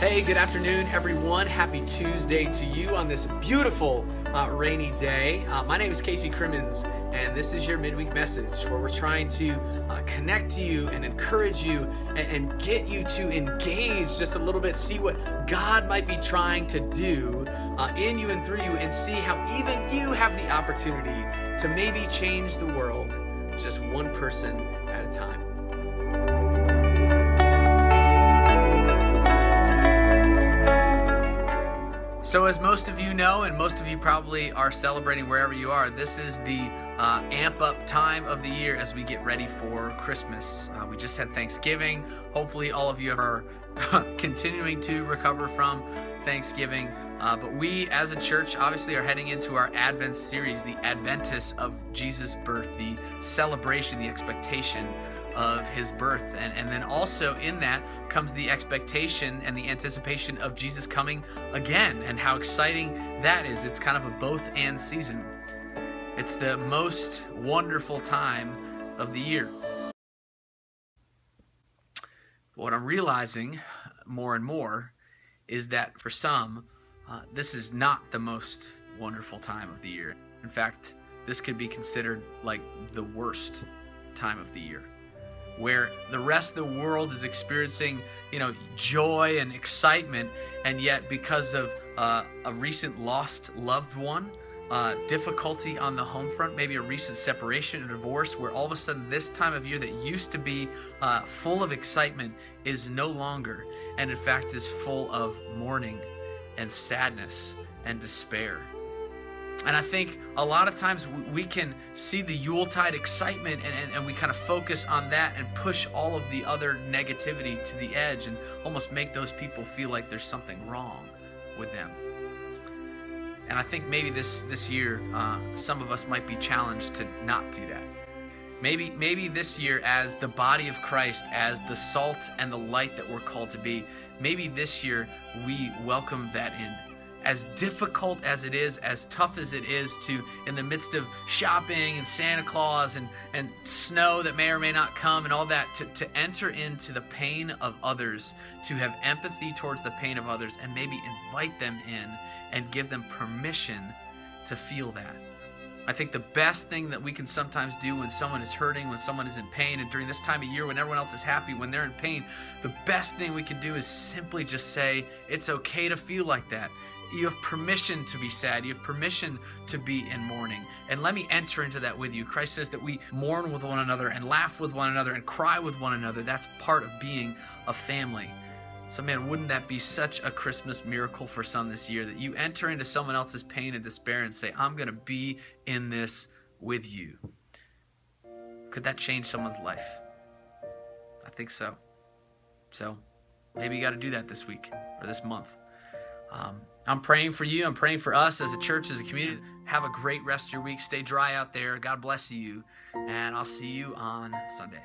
Hey, good afternoon, everyone. Happy Tuesday to you on this beautiful rainy day. My name is Casey Crimmins, and this is your midweek message where we're trying to connect you and encourage you and get you to engage just a little bit, see what God might be trying to do in you and through you, and see how even you have the opportunity to maybe change the world just one person at a time. So as most of you know, and most of you probably are celebrating wherever you are, this is the amp up time of the year as we get ready for Christmas. We just had Thanksgiving. Hopefully all of you are continuing to recover from Thanksgiving. But we as a church obviously are heading into our Advent series, the Adventus of Jesus' birth, the celebration, the expectation of his birth. And then also in that comes the expectation and the anticipation of Jesus coming again, and how exciting that is. It's kind of a both and season. It's the most wonderful time of the year. What I'm realizing more and more is that for some, this is not the most wonderful time of the year. In fact, this could be considered like the worst time of the year, where the rest of the world is experiencing, joy and excitement, and yet because of a recent lost loved one, difficulty on the home front, maybe a recent separation or divorce, where all of a sudden this time of year that used to be full of excitement is no longer, and in fact is full of mourning and sadness and despair. And I think a lot of times we can see the Yuletide excitement and we kind of focus on that and push all of the other negativity to the edge and almost make those people feel like there's something wrong with them. And I think maybe this year, some of us might be challenged to not do that. Maybe this year, as the body of Christ, as the salt and the light that we're called to be, maybe this year we welcome that in. As difficult as it is, as tough as it is to, in the midst of shopping and Santa Claus and snow that may or may not come and all that, to enter into the pain of others, to have empathy towards the pain of others, and maybe invite them in and give them permission to feel that. I think the best thing that we can sometimes do when someone is hurting, when someone is in pain, and during this time of year when everyone else is happy, when they're in pain, the best thing we can do is simply just say, it's okay to feel like that. You have permission to be sad. You have permission to be in mourning. And let me enter into that with you. Christ says that we mourn with one another and laugh with one another and cry with one another. That's part of being a family. So man, wouldn't that be such a Christmas miracle for some this year, that you enter into someone else's pain and despair and say, I'm going to be in this with you. Could that change someone's life? I think so. So maybe you got to do that this week or this month. I'm praying for you. I'm praying for us as a church, as a community. Have a great rest of your week. Stay dry out there. God bless you. And I'll see you on Sunday.